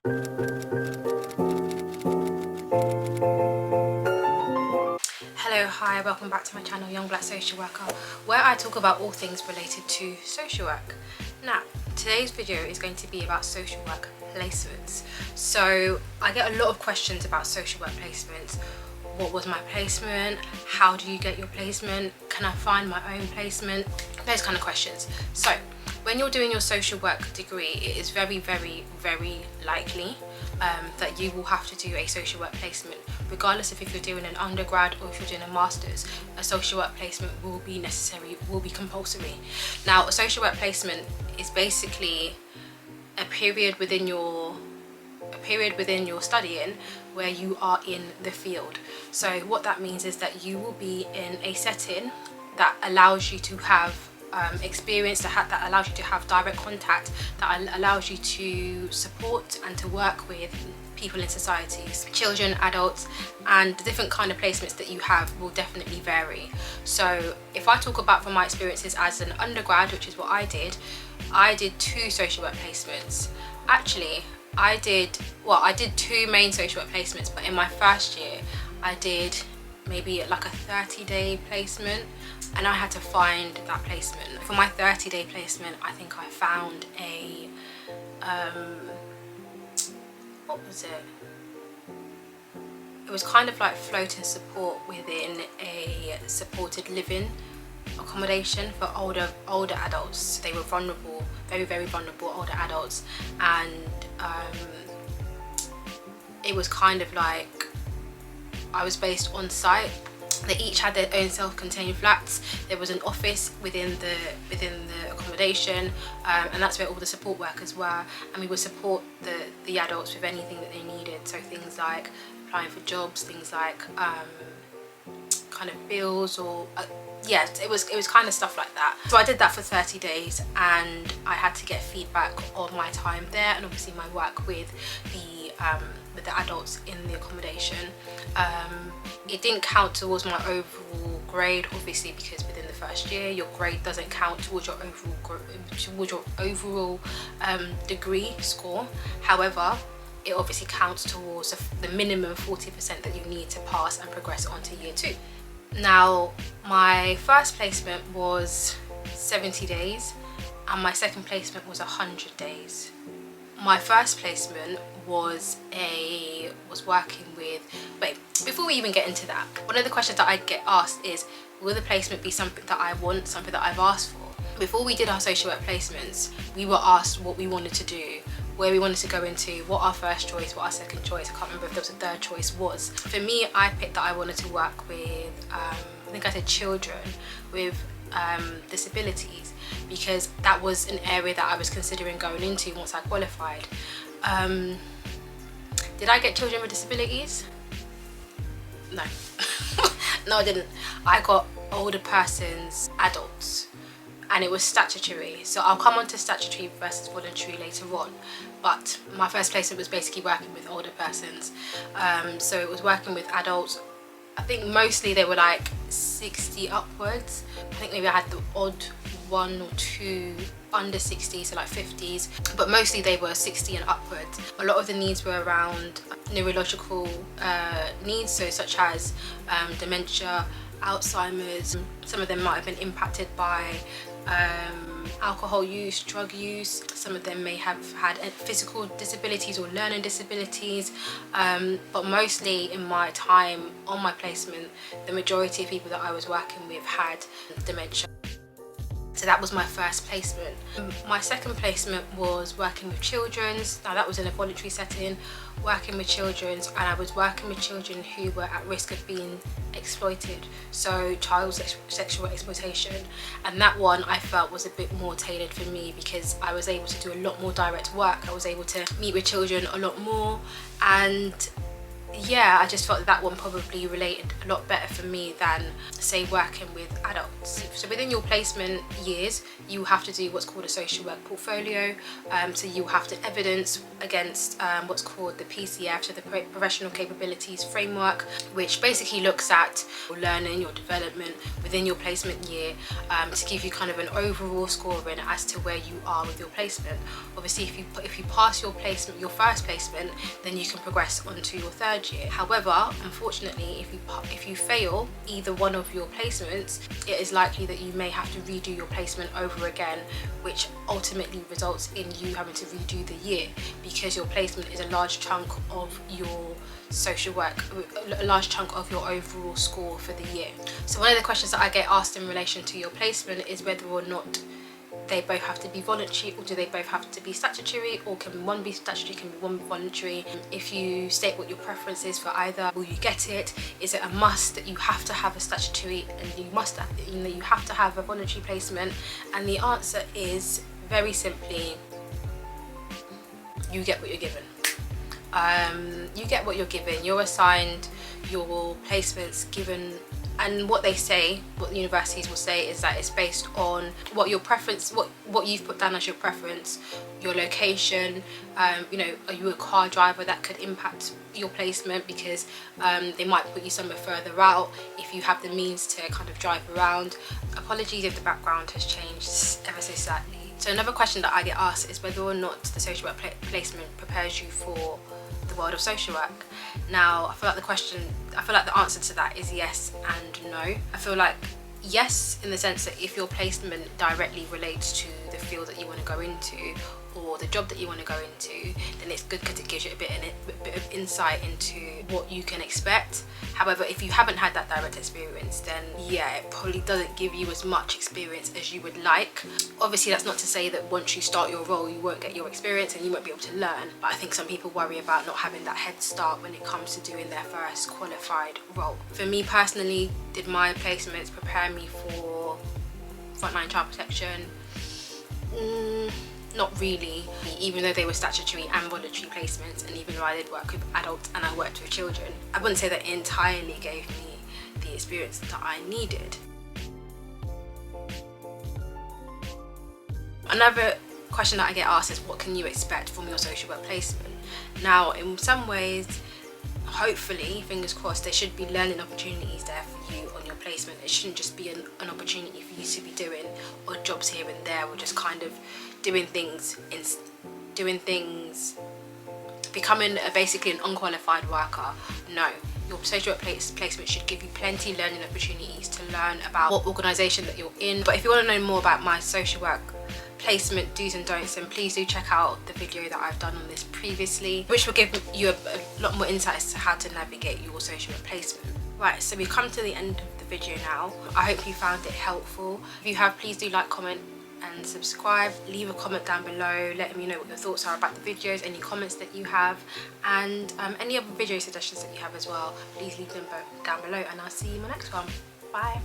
Hello, hi, welcome back to my channel, Young Black Social Worker, where I talk about all things related to social work. Now, today's video is going to be about social work placements. So I get a lot of questions about social work placements. What was my placement? How do you get your placement? Can I find my own placement? Those kind of questions. So when you're doing your social work degree, it is very likely that you will have to do a social work placement, regardless of if you're doing an undergrad or if you're doing a master's. A social work placement will be necessary, will be compulsory. Now, a social work placement is basically a period within your studying where you are in the field. So what that means is that you will be in a setting that allows you to have experience, that allows you to have direct contact, that allows you to support and to work with people in societies, children, adults, and the different kind of placements that you have will definitely vary. So if I talk about from my experiences as an undergrad, which is what I did 2 social work placements. Actually, I did 2 main social work placements, but in my first year I did maybe like a 30-day placement, and I had to find that placement. For my 30-day placement, I think I found a what was it? It was kind of like floating support within a supported living accommodation for older adults. They were vulnerable, very vulnerable older adults, and it was kind of like I was based on site. They each had their own self-contained flats. There was an office within the accommodation, and that's where all the support workers were, and we would support the adults with anything that they needed. So things like applying for jobs, things like kind of bills, or yeah, it was kind of stuff like that. So I did that for 30 days, and I had to get feedback on my time there, and obviously my work with the adults in the accommodation. It didn't count towards my overall grade, obviously, because within the first year your grade doesn't count towards your overall degree score. However, it obviously counts towards the minimum 40% that you need to pass and progress on to year 2. Now, my first placement was 70 days and my second placement was 100 days. My first placement was working with, wait, before we even get into that, one of the questions that I get asked is, will the placement be something that I want, something that I've asked for? Before we did our social work placements, we were asked what we wanted to do, where we wanted to go into, what our first choice, what our second choice, I can't remember if there was a third choice was. For me, I picked that I wanted to work with, I think I said children with disabilities, because that was an area that I was considering going into once I qualified. Did I get children with disabilities? No. No, I didn't. I got older persons, adults, and it was statutory. So I'll come on to statutory versus voluntary later on, but my first placement was basically working with older persons. So it was working with adults. I think mostly they were like 60 upwards. I think maybe I had the odd 1 or 2 under 60, so like 50s, but mostly they were 60 and upwards. A lot of the needs were around neurological needs, so such as dementia, Alzheimer's. Some of them might have been impacted by alcohol use, drug use. Some of them may have had physical disabilities or learning disabilities, but mostly in my time on my placement, the majority of people that I was working with had dementia. So that was my first placement. My second placement was working with children. Now that was in a voluntary setting, working with children, and I was working with children who were at risk of being exploited, so child sexual exploitation. And that one I felt was a bit more tailored for me because I was able to do a lot more direct work. I was able to meet with children a lot more, and yeah, I just felt that one probably related a lot better for me than, say, working with adults. So within your placement years, you have to do what's called a social work portfolio. So you have to evidence against what's called the PCF, so the Professional Capabilities Framework, which basically looks at your learning, your development within your placement year, to give you kind of an overall scoring as to where you are with your placement. Obviously, if you pass your placement, your first placement, then you can progress onto your third year. However, unfortunately, if you fail either one of your placements, it is likely that you may have to redo your placement over again, which ultimately results in you having to redo the year, because your placement is a large chunk of your social work, a large chunk of your overall score for the year. So one of the questions that I get asked in relation to your placement is whether or not they both have to be voluntary, or do they both have to be statutory, or can one be statutory, can be one voluntary? If you state what your preference is for either, will you get it? Is it a must that you have to have a statutory and you have to have a voluntary placement? And the answer is very simply, you get what you're given. You get what you're given. You're assigned your placements given, and what universities will say is that it's based on what your preference, what you've put down as your preference, your location. Are you a car driver? That could impact your placement, because they might put you somewhere further out if you have the means to kind of drive around. Apologies if the background has changed ever so slightly. So another question that I get asked is whether or not the social work placement prepares you for the world of social work. Now, I feel like the answer to that is yes and no. I feel like yes, in the sense that if your placement directly relates to the field that you want to go into, or the job that you want to go into, then it's good because it gives you a bit of insight into what you can expect. However, if you haven't had that direct experience, then yeah, it probably doesn't give you as much experience as you would like. Obviously, that's not to say that once you start your role you won't get your experience and you won't be able to learn, but I think some people worry about not having that head start when it comes to doing their first qualified role. For me personally, did my placements prepare me for frontline child protection? Not really, even though they were statutory and voluntary placements, and even though I did work with adults and I worked with children, I wouldn't say that it entirely gave me the experience that I needed. Another question that I get asked is, what can you expect from your social work placement? Now, in some ways, hopefully, fingers crossed, there should be learning opportunities there for you on your placement. It shouldn't just be an opportunity for you to be doing odd jobs here and there, or just kind of doing things, becoming basically an unqualified worker. No, your social work placement should give you plenty learning opportunities to learn about what organisation that you're in. But if you want to know more about my social work placement do's and don'ts, then please do check out the video that I've done on this previously, which will give you a lot more insight as to how to navigate your social work placement. Right, so we've come to the end of the video now. I hope you found it helpful. If you have, please do like, comment and subscribe. Leave a comment down below letting me know what your thoughts are about the videos, any comments that you have, and any other video suggestions that you have as well. Please leave them down below, and I'll see you in my next one. Bye.